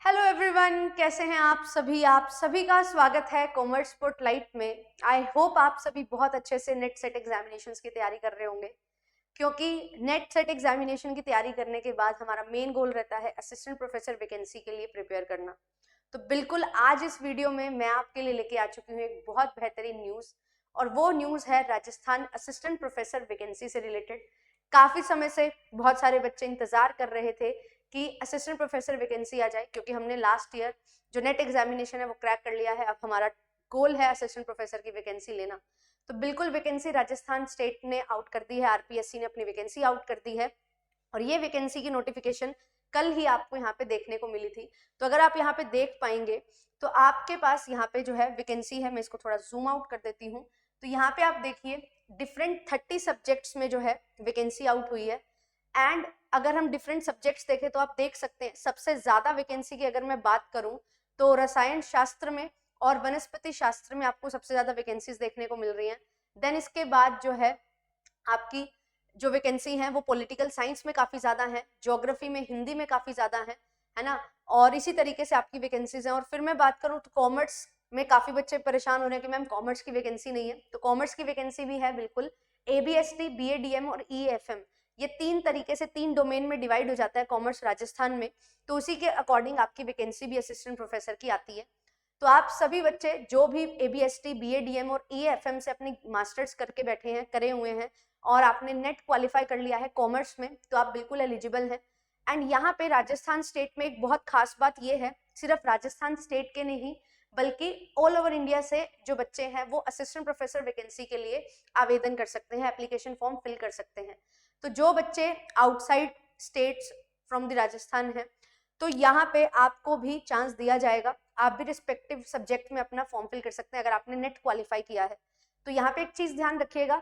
Hello everyone, कैसे हैं आप सभी का स्वागत है कॉमर्स स्पॉटलाइट में। आई होप आप सभी बहुत अच्छे से नेट सेट एग्जामिनेशंस की तैयारी कर रहे होंगे, क्योंकि नेट सेट एग्जामिनेशन की तैयारी करने के बाद हमारा मेन गोल रहता है असिस्टेंट प्रोफेसर वैकेंसी के लिए प्रिपेयर करना। तो बिल्कुल आज इस वीडियो में मैं आपके लिए लेके आ चुकी हूँ एक बहुत बेहतरीन न्यूज़, और वो न्यूज़ है राजस्थान असिस्टेंट प्रोफेसर वैकेंसी से रिलेटेड। काफ़ी समय से बहुत सारे बच्चे इंतज़ार कर रहे थे कि असिस्टेंट प्रोफेसर वैकेंसी आ जाए, क्योंकि हमने लास्ट ईयर जो नेट एग्जामिनेशन है वो क्रैक कर लिया है। अब हमारा गोल है असिस्टेंट प्रोफेसर की वैकेंसी लेना। तो बिल्कुल वैकेंसी राजस्थान स्टेट ने आउट कर दी है, आरपीएससी ने अपनी वैकेंसी आउट कर दी है, और ये वैकेंसी की नोटिफिकेशन कल ही आपको यहाँ पे देखने को मिली थी। तो अगर आप यहाँ पे देख पाएंगे तो आपके पास यहाँ पे जो है वैकेंसी है, मैं इसको थोड़ा जूम आउट कर देती हूँ। तो यहाँ पे आप देखिए डिफरेंट 30 सब्जेक्ट्स में जो है वैकेंसी आउट हुई है। एंड अगर हम डिफरेंट सब्जेक्ट्स देखें तो आप देख सकते हैं सबसे ज्यादा वैकेंसी की अगर मैं बात करूं तो रसायन शास्त्र में और वनस्पति शास्त्र में आपको सबसे ज्यादा वैकेंसीज देखने को मिल रही हैं। देन इसके बाद जो है आपकी जो वैकेंसी है वो पॉलिटिकल साइंस में काफी ज्यादा है, ज्योग्राफी में, हिंदी में काफी ज्यादा है ना। और इसी तरीके से आपकी वैकेंसीज हैं। और फिर मैं बात करूं तो कॉमर्स में काफी बच्चे परेशान हो रहे हैं कि मैम कॉमर्स की वैकेंसी नहीं है, तो कॉमर्स की वैकेंसी भी है बिल्कुल। एबीएसटी, बीएडीएम और ईएफएम, ये तीन तरीके से तीन डोमेन में डिवाइड हो जाता है कॉमर्स राजस्थान में। तो उसी के अकॉर्डिंग आपकी वैकेंसी भी असिस्टेंट प्रोफेसर की आती है। तो आप सभी बच्चे जो भी एबीएसटी, बीएडीएम और ईएफएम से अपनी मास्टर्स करके बैठे हैं, करे हुए हैं, और आपने नेट क्वालिफाई कर लिया है कॉमर्स में, तो आप बिल्कुल एलिजिबल हैं। एंड यहाँ पे राजस्थान स्टेट में एक बहुत खास बात ये है, सिर्फ राजस्थान स्टेट के नहीं बल्कि ऑल ओवर इंडिया से जो बच्चे हैं वो असिस्टेंट प्रोफेसर वैकेंसी के लिए आवेदन कर सकते हैं, एप्लीकेशन फॉर्म फिल कर सकते हैं। तो जो बच्चे outside states from the Rajasthan है, तो यहाँ पे आपको भी चांस दिया जाएगा, आप भी रिस्पेक्टिव सब्जेक्ट में अपना फॉर्म फिल कर सकते हैं अगर आपने नेट क्वालिफाई किया है। तो यहाँ पे एक चीज ध्यान रखिएगा,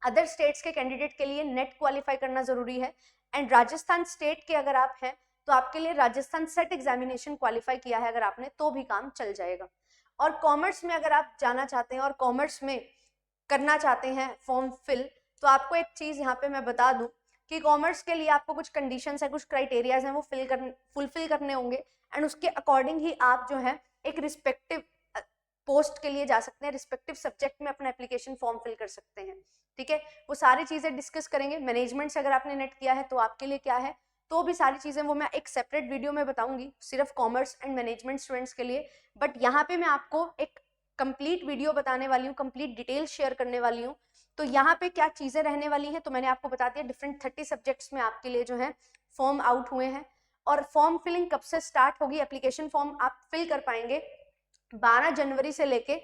अदर स्टेट्स के कैंडिडेट के लिए नेट क्वालिफाई करना जरूरी है। एंड राजस्थान स्टेट के अगर आप हैं तो आपके लिए राजस्थान सेट एग्जामिनेशन क्वालिफाई किया है अगर आपने, तो भी काम चल जाएगा। और कॉमर्स में अगर आप जाना चाहते हैं और कॉमर्स में करना चाहते हैं फॉर्म फिल, तो आपको एक चीज यहाँ पे मैं बता दूं कि कॉमर्स के लिए आपको कुछ कंडीशंस है, कुछ क्राइटेरियाज हैं, वो फुलफिल करने होंगे। एंड उसके अकॉर्डिंग ही आप जो है एक रिस्पेक्टिव पोस्ट के लिए जा सकते हैं, रिस्पेक्टिव सब्जेक्ट में अपना एप्लीकेशन फॉर्म फिल कर सकते हैं। ठीक है, वो सारी चीजें डिस्कस करेंगे। मैनेजमेंट से अगर आपने नेट किया है तो आपके लिए क्या है, तो भी सारी चीजें वो मैं एक सेपरेट वीडियो में बताऊंगी, सिर्फ कॉमर्स एंड मैनेजमेंट स्टूडेंट्स के लिए। बट यहाँ पे मैं आपको एक कंप्लीट वीडियो बताने वाली हूँ, कंप्लीट डिटेल शेयर करने वाली हूँ। तो यहाँ पे क्या चीजें रहने वाली हैं, तो मैंने आपको बता दिया डिफरेंट 30 सब्जेक्ट्स में आपके लिए जो है फॉर्म आउट हुए हैं। और फॉर्म फिलिंग कब से स्टार्ट होगी, एप्लीकेशन फॉर्म आप फिल कर पाएंगे 12 जनवरी से लेके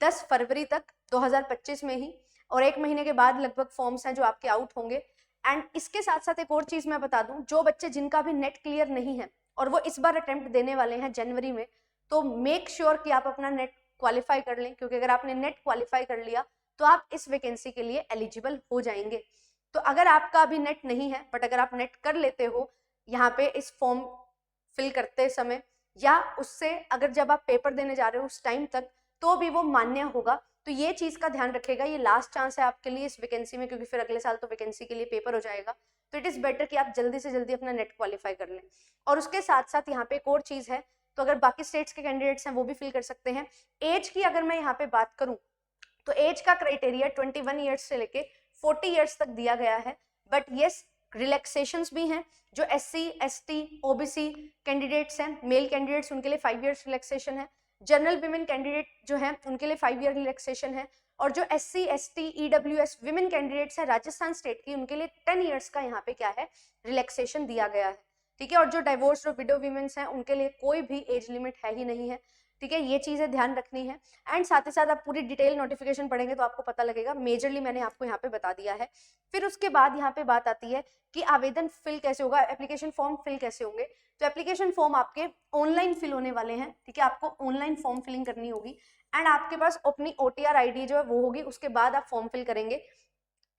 10 फरवरी तक 2025 में ही, और एक महीने के बाद लगभग फॉर्म्स हैं जो आपके आउट होंगे। एंड इसके साथ साथ एक और चीज मैं बता दूं, जो बच्चे जिनका भी नेट क्लियर नहीं है और वो इस बार अटेम्प्ट देने वाले हैं जनवरी में, तो मेक श्योर कि आप अपना नेट क्वालिफाई कर लें, क्योंकि अगर आपने नेट क्वालिफाई कर लिया तो आप इस वैकेंसी के लिए एलिजिबल हो जाएंगे। तो अगर आपका अभी नेट नहीं है बट अगर आप नेट कर लेते हो यहाँ पे इस फॉर्म फिल करते समय, या उससे अगर जब आप पेपर देने जा रहे हो उस टाइम तक, तो भी वो मान्य होगा। तो ये चीज का ध्यान रखिएगा, ये लास्ट चांस है आपके लिए इस वैकेंसी में, क्योंकि फिर अगले साल तो वैकेंसी के लिए पेपर हो जाएगा। तो इट इज बेटर कि आप जल्दी से जल्दी अपना नेट क्वालिफाई कर लें। और उसके साथ साथ यहाँ पे एक और चीज है, तो अगर बाकी स्टेट्स के कैंडिडेट्स हैं वो भी फिल कर सकते हैं। एज की अगर मैं यहाँ पे बात करूं तो एज का क्राइटेरिया 21 ईयर्स से लेके 40 ईयर्स तक दिया गया है। बट यस, रिलैक्सेशंस भी हैं, जो SC ST OBC कैंडिडेट्स हैं, मेल कैंडिडेट्स, उनके लिए 5 ईयर्स रिलैक्सेशन है। जनरल विमेन कैंडिडेट जो हैं उनके लिए 5 ईयर रिलैक्सेशन है। और जो SC ST EWS women candidates हैं राजस्थान स्टेट की, उनके लिए 10 ईयर्स का यहाँ पे क्या है, रिलैक्सेशन दिया गया है। ठीक है, और जो डाइवोर्स और विडो वीमेन्स हैं उनके लिए कोई भी एज लिमिट है ही नहीं है। ठीक है, ये चीजें ध्यान रखनी है। एंड साथ ही साथ आप पूरी डिटेल नोटिफिकेशन पढ़ेंगे तो आपको पता लगेगा, मेजरली मैंने आपको यहाँ पे बता दिया है। फिर उसके बाद यहाँ पे बात आती है कि आवेदन फिल कैसे होगा, एप्लीकेशन फॉर्म फिल कैसे होंगे। तो एप्लीकेशन फॉर्म आपके ऑनलाइन फिल होने वाले हैं। ठीक है, आपको ऑनलाइन फॉर्म फिलिंग करनी होगी एंड आपके पास अपनी OTR ID जो है वो होगी, उसके बाद आप फॉर्म फिल करेंगे।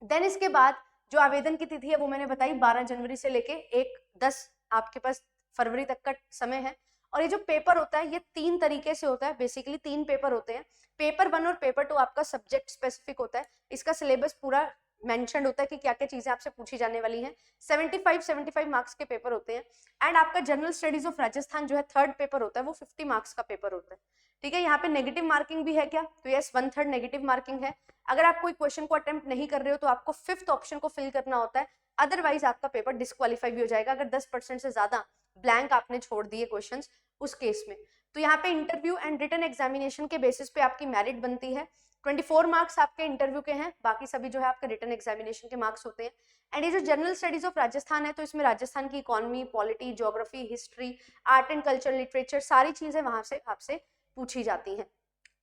देन इसके बाद जो आवेदन की तिथि है वो मैंने बताई 12 जनवरी से लेके 1-10 आपके पास फरवरी तक का समय है। और ये जो पेपर होता है ये 3 तरीके से होता है, बेसिकली 3 पेपर होते हैं। पेपर 1 और पेपर 2 आपका सब्जेक्ट स्पेसिफिक होता है, इसका सिलेबस पूरा मेंशन होता है कि क्या क्या चीजें आपसे पूछी जाने वाली हैं। 75 मार्क्स के पेपर होते हैं। एंड आपका जनरल स्टडीज ऑफ राजस्थान जो है थर्ड पेपर होता है, वो 50 मार्क्स का पेपर होता है। ठीक है, यहाँ पे नेगेटिव मार्किंग भी है क्या? तो यस, 1/3 नेगेटिव मार्किंग है। अगर आप कोई क्वेश्चन को अटेम्प्ट नहीं कर रहे हो तो आपको 5th ऑप्शन को फिल करना होता है, अदरवाइज आपका पेपर डिस्क्वालीफाई भी हो जाएगा अगर 10% से ज्यादा ब्लैंक आपने छोड़ दिए क्वेश्चंस उस केस में। तो यहाँ पे इंटरव्यू एंड रिटन एग्जामिनेशन के बेसिस पे आपकी मेरिट बनती है। 24 मार्क्स आपके इंटरव्यू के हैं, बाकी सभी जो है आपके रिटन एग्जामिनेशन के मार्क्स होते हैं। एंड ये जो जनरल स्टडीज ऑफ राजस्थान है, तो इसमें राजस्थान की economy, polity, geography, history, art and culture, literature, सारी चीजें वहां से आपसे पूछी जाती हैं।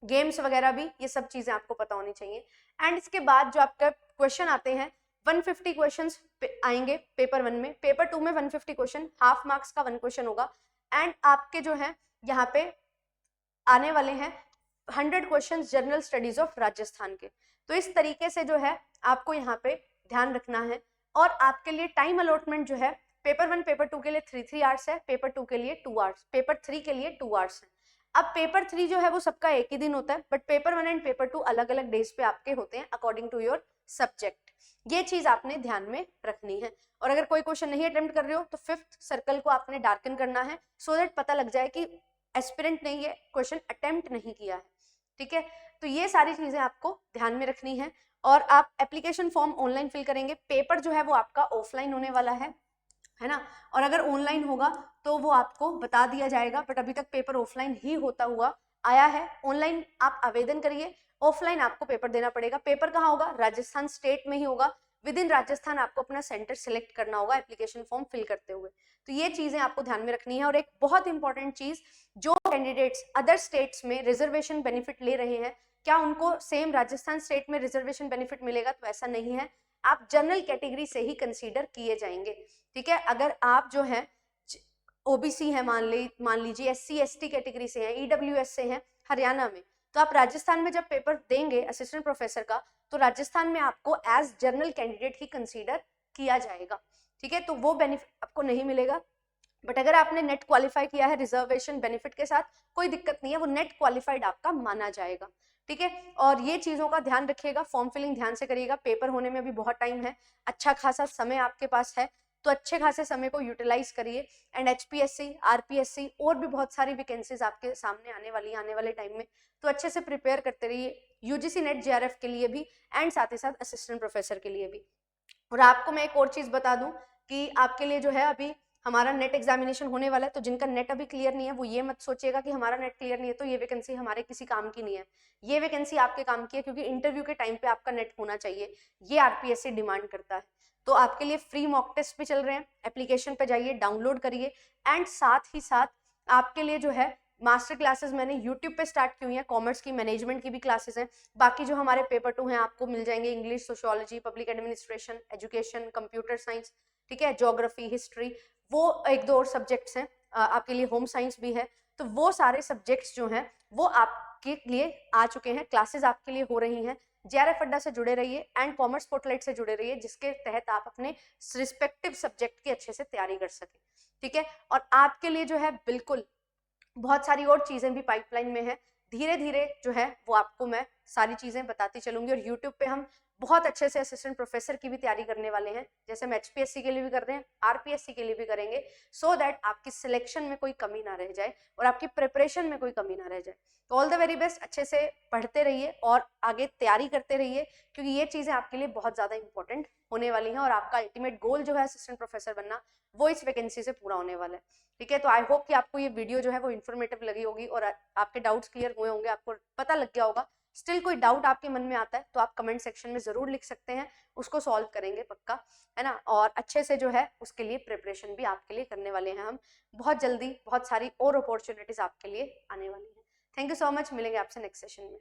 गेम्स वगैरह भी, ये सब चीजें आपको पता होनी चाहिए। एंड इसके बाद जो आपका क्वेश्चन आते हैं, 150 क्वेश्चंस आएंगे पेपर 1 में। पेपर 2 में 150 क्वेश्चन, हाफ मार्क्स का 1 क्वेश्चन होगा। एंड आपके जो है यहाँ पे आने वाले हैं 100 questions general studies of Rajasthan के। तो इस तरीके से जो है आपको यहाँ पे ध्यान रखना है। और आपके लिए टाइम अलॉटमेंट जो है, पेपर 1 पेपर 2 के लिए 3 आवर्स है, पेपर 2 के लिए 2 आवर्स, पेपर 3 के लिए 2 आवर्स है। अब पेपर 3 जो है वो सबका एक ही दिन होता है, बट पेपर 1 एंड पेपर 2 अलग अलग डेज पे आपके होते हैं अकॉर्डिंग टू योर सब्जेक्ट। ये चीज आपने ध्यान में रखनी है। और अगर कोई क्वेश्चन नहीं अटेम्प्ट कर रहे हो तो 5th सर्कल को आपने डार्कन करना है, सो दैट पता लग जाए कि एस्पिरेंट ने ये क्वेश्चन अटेम्प्ट नहीं किया है। ठीक है, तो ये सारी चीजें आपको ध्यान में रखनी है। और आप एप्लीकेशन फॉर्म ऑनलाइन फिल करेंगे, पेपर जो है वो आपका ऑफलाइन होने वाला है ना। और अगर ऑनलाइन होगा तो वो आपको बता दिया जाएगा, बट अभी तक पेपर ऑफलाइन ही होता हुआ आया है। ऑनलाइन आप आवेदन करिए, ऑफलाइन आपको पेपर देना पड़ेगा। पेपर कहाँ होगा? राजस्थान स्टेट में ही होगा। विद इन राजस्थान आपको अपना सेंटर सिलेक्ट करना होगा एप्लीकेशन फॉर्म फिल करते हुए। तो ये चीजें आपको ध्यान में रखनी है। और एक बहुत इंपॉर्टेंट चीज, जो कैंडिडेट्स अदर स्टेट्स में रिजर्वेशन बेनिफिट ले रहे हैं, क्या उनको सेम राजस्थान स्टेट में रिजर्वेशन बेनिफिट मिलेगा? तो ऐसा नहीं है, आप जनरल कैटेगरी से ही कंसीडर किए जाएंगे। ठीक है, अगर आप जो है ओबीसी है, मान लीजिए SC ST कैटेगरी से हैं, EWS से हैं हरियाणा में, तो आप राजस्थान में जब पेपर देंगे असिस्टेंट प्रोफेसर का, तो राजस्थान में आपको एज जनरल कैंडिडेट ही कंसीडर किया जाएगा। ठीक है, तो वो बेनिफिट आपको नहीं मिलेगा। बट अगर आपने नेट क्वालिफाई किया है रिजर्वेशन बेनिफिट के साथ, कोई दिक्कत नहीं है, वो नेट क्वालिफाइड आपका माना जाएगा। ठीक है, और ये चीजों का ध्यान रखिएगा। फॉर्म फिलिंग ध्यान से करिएगा, पेपर होने में अभी बहुत टाइम है, अच्छा खासा समय आपके पास है, तो अच्छे खासे समय को यूटिलाइज करिए। एंड HPSC RPSC और भी बहुत सारी वैकेंसीज आपके सामने आने वाली है आने वाले टाइम में, तो अच्छे से प्रिपेयर करते रहिए, UGC नेट JRF के लिए भी एंड साथ ही साथ असिस्टेंट प्रोफेसर के लिए भी। और आपको मैं एक और चीज बता दूं कि आपके लिए जो है अभी हमारा नेट एग्जामिनेशन होने वाला है, तो जिनका नेट अभी क्लियर नहीं है वो ये मत सोचिएगा कि हमारा नेट क्लियर नहीं है तो ये वैकेंसी हमारे किसी काम की नहीं है। ये वैकेंसी आपके काम की है, क्योंकि इंटरव्यू के टाइम पे आपका नेट होना चाहिए, ये RPSC डिमांड करता है। तो आपके लिए फ्री मॉक टेस्ट भी चल रहे हैं, एप्लीकेशन पे जाइए, डाउनलोड करिए। एंड साथ ही साथ आपके लिए जो है मास्टर क्लासेस मैंने यूट्यूब पे स्टार्ट की हुई है, कॉमर्स की, मैनेजमेंट की भी क्लासेस हैं। बाकी जो हमारे पेपर 2 हैं आपको मिल जाएंगे English, sociology, public administration, education, computer science, ठीक है, ज्योग्राफी, हिस्ट्री, वो 1-2 और सब्जेक्ट्स हैं। आपके लिए होम साइंस भी है। तो वो सारे सब्जेक्ट्स जो हैं वो आपके लिए आ चुके हैं, क्लासेस आपके लिए हो रही हैं। JRF अड्डा से जुड़े रहिए एंड कॉमर्स स्पॉटलाइट से जुड़े रहिए, जिसके तहत आप अपने रिस्पेक्टिव सब्जेक्ट की अच्छे से तैयारी कर सकें। ठीक है, और आपके लिए जो है बिल्कुल बहुत सारी और चीजें भी पाइपलाइन में है, धीरे धीरे जो है वो आपको मैं सारी चीजें बताती चलूंगी। और यूट्यूब पे हम बहुत अच्छे से असिस्टेंट प्रोफेसर की भी तैयारी करने वाले हैं, जैसे हम HPSC के लिए भी कर रहे हैं, RPSC के लिए भी करेंगे, सो दैट आपकी सिलेक्शन में कोई कमी ना रह जाए और आपकी प्रिपरेशन में कोई कमी ना रह जाए। तो ऑल द वेरी बेस्ट, अच्छे से पढ़ते रहिए और आगे तैयारी करते रहिए, क्योंकि ये चीजें आपके लिए बहुत ज्यादा इंपॉर्टेंट होने वाली हैं और आपका अल्टीमेट गोल जो है असिस्टेंट प्रोफेसर बनना, वो इस वैकेंसी से पूरा होने वाला है। ठीक है, तो आई होप कि आपको ये वीडियो जो है वो इन्फॉर्मेटिव लगी होगी और आपके डाउट्स क्लियर हुए होंगे, आपको पता लग गया होगा। स्टिल कोई डाउट आपके मन में आता है तो आप कमेंट सेक्शन में जरूर लिख सकते हैं, उसको सॉल्व करेंगे पक्का, है ना। और अच्छे से जो है उसके लिए प्रिपरेशन भी आपके लिए करने वाले हैं हम बहुत जल्दी। बहुत सारी और अपॉर्चुनिटीज आपके लिए आने वाली हैं। थैंक यू सो मच, मिलेंगे आपसे नेक्स्ट सेशन में।